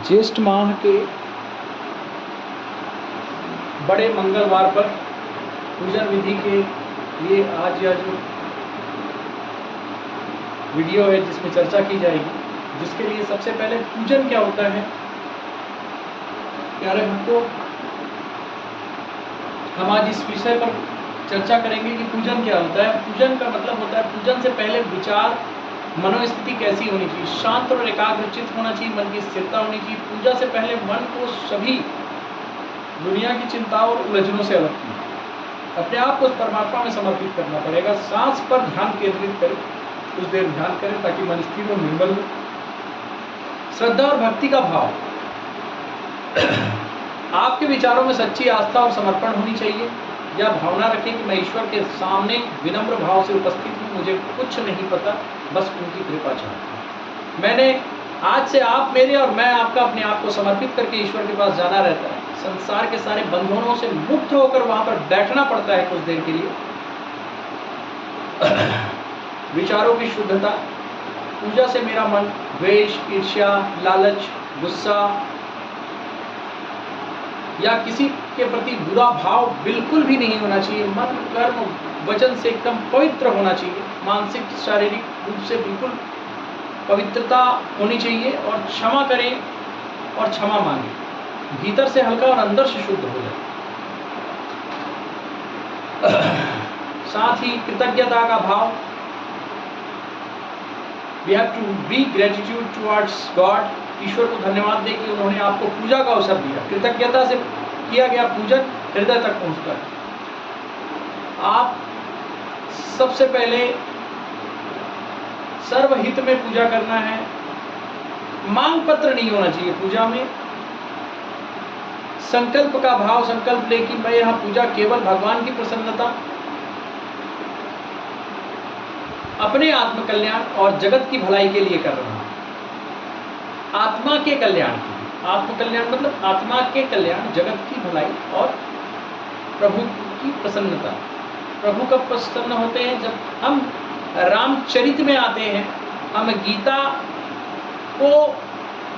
ज्येष्ठ माह के बड़े मंगलवार पर पूजन विधि के लिए आज यह जो वीडियो है जिसमें चर्चा की जाएगी, जिसके लिए सबसे पहले पूजन क्या होता है। प्यारे भक्तों, हम आज इस विषय पर चर्चा करेंगे कि पूजन क्या होता है। पूजन का मतलब होता है, पूजन से पहले विचार मनोस्थिति कैसी होनी चाहिए, शांत और एकाग्रचित होना चाहिए, मन की स्थिरता होनी चाहिए। पूजा से पहले मन को सभी दुनिया की चिंताओं और उलझनों से अलग कीजिए, अपने आप को उस परमात्मा में समर्पित करना पड़ेगा। सांस पर ध्यान केंद्रित करें, कुछ देर ध्यान करें ताकि मन स्थिर और निर्मल हो। श्रद्धा और भक्ति का भाव, आपके विचारों में सच्ची आस्था और समर्पण होनी चाहिए। यह भावना रखें कि मैं ईश्वर के सामने विनम्र भाव से उपस्थित हूँ, मुझे कुछ नहीं पता, बस उनकी कृपा चाहता हूँ। मैंने आज से आप मेरे और मैं आपका अपने आप को समर्पित करके ईश्वर के पास जाना रहता है। संसार के सारे बंधनों से मुक्त होकर वहां पर बैठना पड़ता है कुछ देर के लिए। विचारों की शुद्धता, पूजा से मेरा मन द्वेष, ईर्ष्या, लालच, गुस्सा या किसी के प्रति बुरा भाव बिल्कुल भी नहीं होना चाहिए। मन, कर्म, वचन से एकदम पवित्र होना चाहिए। मानसिक, शारीरिक रूप से बिल्कुल पवित्रता होनी चाहिए और क्षमा करें और क्षमा मांगें। भीतर से हल्का और अंदर से शुद्ध हो जाए। साथ ही कृतज्ञता का भाव, we have to be gratitude towards God। ईश्वर को धन्यवाद दें कि उन्होंने आपको पूजा का अवसर दिया। कृतज्ञता से किया गया पूजन हृदय तक पहुंचता है। आप सबसे पहले सर्वहित में पूजा करना है। मांग पत्र नहीं होना चाहिए पूजा में। संकल्प का भाव, संकल्प ले कि मैं यह पूजा केवल भगवान की प्रसन्नता, अपने आत्म कल्याण और जगत की भलाई के लिए कर रहा हूं। आत्मा के कल्याण के लिए, आत्म कल्याण मतलब आत्मा के कल्याण, जगत की भलाई और प्रभु की प्रसन्नता। प्रभु कब प्रसन्न होते हैं? जब हम रामचरित में आते हैं, हम गीता को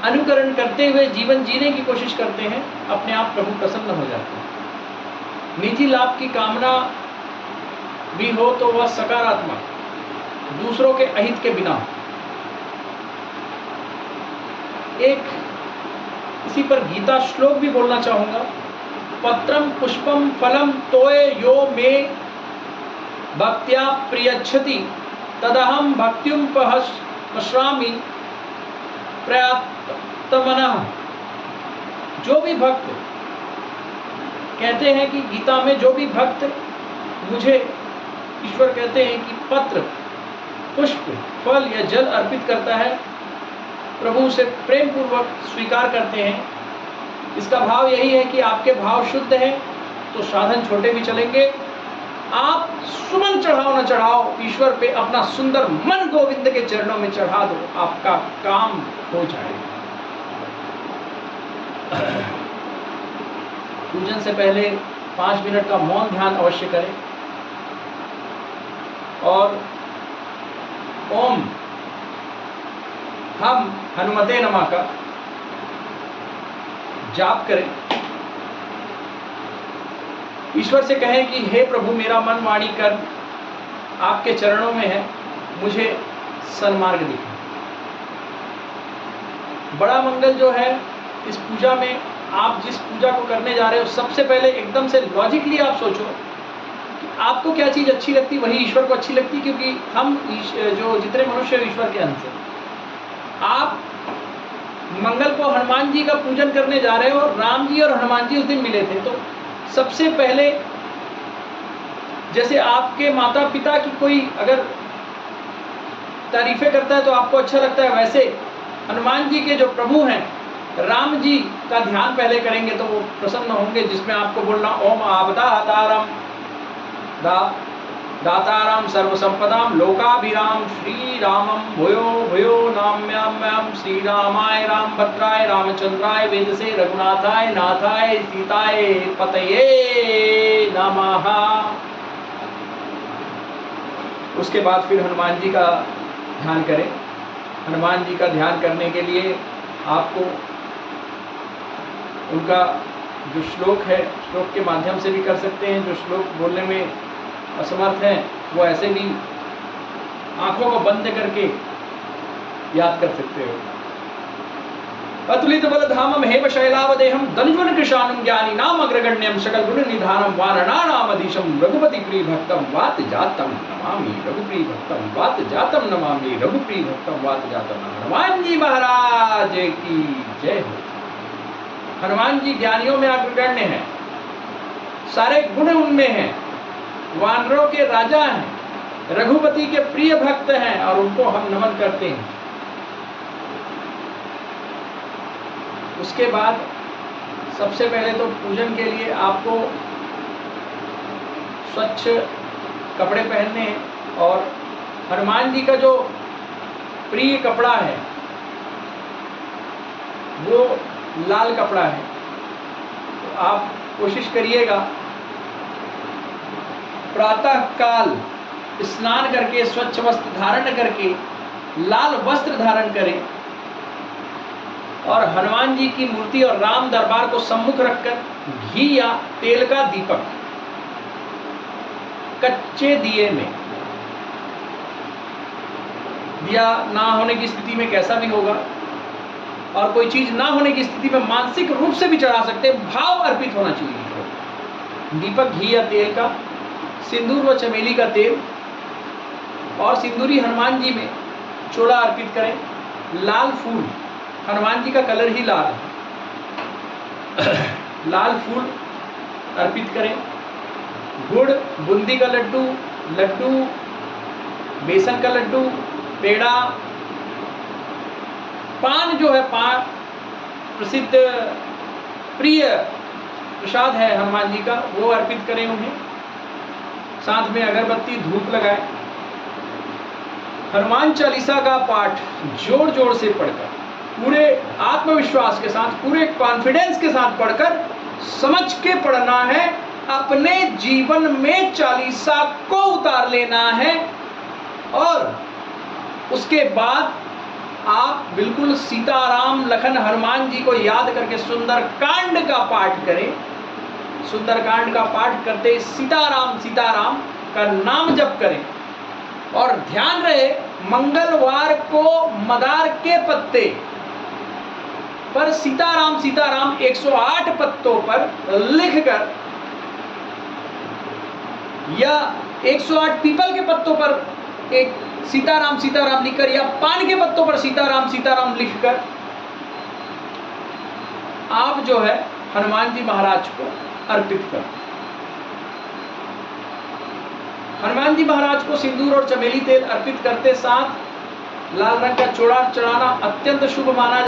अनुकरण करते हुए जीवन जीने की कोशिश करते हैं, अपने आप प्रभु प्रसन्न हो जाते हैं। निजी लाभ की कामना भी हो तो वह सकारात्मक, दूसरों के अहित के बिना। एक इसी पर गीता श्लोक भी बोलना चाहूंगा। पत्रम पुष्पम फलम तोय यो मे भक्त्या प्रियच्छति तदहम भक्त्युम पश्यामि प्रयत्तमनः। जो भी भक्त कहते हैं कि गीता में जो भी भक्त मुझे, ईश्वर कहते हैं कि पत्र, पुष्प, फल या जल अर्पित करता है, प्रभु से प्रेम पूर्वक स्वीकार करते हैं। इसका भाव यही है कि आपके भाव शुद्ध हैं तो साधन छोटे भी चलेंगे। आप सुमन चढ़ाओ न चढ़ाओ, ईश्वर पे अपना सुंदर मन गोविंद के चरणों में चढ़ा दो, आपका काम हो जाएगा। पूजन से पहले 5 मिनट का मौन ध्यान अवश्य करें और ओम हम हनुमते नमः का जाप करें। ईश्वर से कहें कि हे प्रभु, मेरा मन, वाणी, कर्म आपके चरणों में है, मुझे सन्मार्ग दिखाएं। बड़ा मंगल जो है इस पूजा में, आप जिस पूजा को करने जा रहे हो, सबसे पहले एकदम से लॉजिकली आप सोचो कि आपको क्या चीज़ अच्छी लगती, वही ईश्वर को अच्छी लगती, क्योंकि हम जो जितने मनुष्य हैं ईश्वर के अंश हैं। आप मंगल को हनुमान जी का पूजन करने जा रहे हो और राम जी और हनुमान जी उस दिन मिले थे, तो सबसे पहले जैसे आपके माता पिता की कोई अगर तारीफें करता है तो आपको अच्छा लगता है, वैसे हनुमान जी के जो प्रभु हैं राम जी का ध्यान पहले करेंगे तो वो प्रसन्न होंगे, जिसमें आपको बोलना ओम आपदा हतारम दाताराम सर्वसंपदाम लोकाभिराम श्री रामम भूयो भूयो नाम्याम्याम श्री रामाय राम भद्राय रामचंद्राय वेदसे रघुनाथाय नाथाय सीताय पतये नमः। उसके बाद फिर हनुमान जी का ध्यान करें। हनुमान जी का ध्यान करने के लिए आपको उनका जो श्लोक है, श्लोक के माध्यम से भी कर सकते हैं। जो श्लोक बोलने में असमर्थ हैं वो ऐसे भी आंखों को बंद करके याद कर सकते हो। अतुलित बल धामम हेम शैलावदेहम धनुवन कृशानुम ज्ञानी नाम अग्रगण्यम सकल गुण निधानम वारणानामधीशम रघुपति प्रिय भक्तम वात जातम नमामि रघुप्रिय भक्तम वात जातम नमामि रघुप्रिय भक्तम वात जातम नमामि। हनुमान जी महाराज की जय हो। हनुमान जी ज्ञानियों में अग्रगण्य हैं, सारे गुण उनमें हैं, वानरों के राजा हैं, रघुपति के प्रिय भक्त हैं और उनको हम नमन करते हैं। उसके बाद सबसे पहले तो पूजन के लिए आपको स्वच्छ कपड़े पहनने हैं और हनुमान जी का जो प्रिय कपड़ा है वो लाल कपड़ा है। तो आप कोशिश करिएगा प्रातः काल स्नान करके स्वच्छ वस्त्र धारण करके लाल वस्त्र धारण करें और हनुमान जी की मूर्ति और राम दरबार को सम्मुख रखकर घी या तेल का दीपक कच्चे दिए में, दिया ना होने की स्थिति में कैसा भी होगा और कोई चीज ना होने की स्थिति में मानसिक रूप से भी चढ़ा सकते हैं, भाव अर्पित होना चाहिए। दीपक घी या तेल का, सिंदूर व चमेली का तेल और सिंदूरी हनुमान जी में चोला अर्पित करें। लाल फूल, हनुमान जी का कलर ही लाल है, लाल फूल अर्पित करें। गुड़, बूंदी का लड्डू, बेसन का लड्डू, पेड़ा, पान जो है, पान प्रसिद्ध प्रिय प्रसाद है हनुमान जी का, वो अर्पित करें उन्हें। साथ में अगरबत्ती धूप लगाएं। हनुमान चालीसा का पाठ जोर जोर से पढ़कर, पूरे आत्मविश्वास के साथ, पूरे कॉन्फिडेंस के साथ पढ़कर समझ के पढ़ना है। अपने जीवन में चालीसा को उतार लेना है और उसके बाद आप बिल्कुल सीताराम लखन हनुमान जी को याद करके सुंदरकांड का पाठ करें। सुंदरकांड का पाठ करते सीताराम सीताराम का नाम जप करें और ध्यान रहे मंगलवार को मदार के पत्ते पर सीताराम सीताराम 108 पत्तों पर लिखकर या 108 पीपल के पत्तों पर एक सीताराम सीताराम लिखकर या पान के पत्तों पर सीताराम सीताराम लिखकर आप जो है हनुमान जी महाराज को अर्पित कर। हनुमान जी महाराज को सिंदूर और चमेली तेल अर्पित करते साथ लाल रंग का चोला चढ़ाना अत्यंत शुभ माना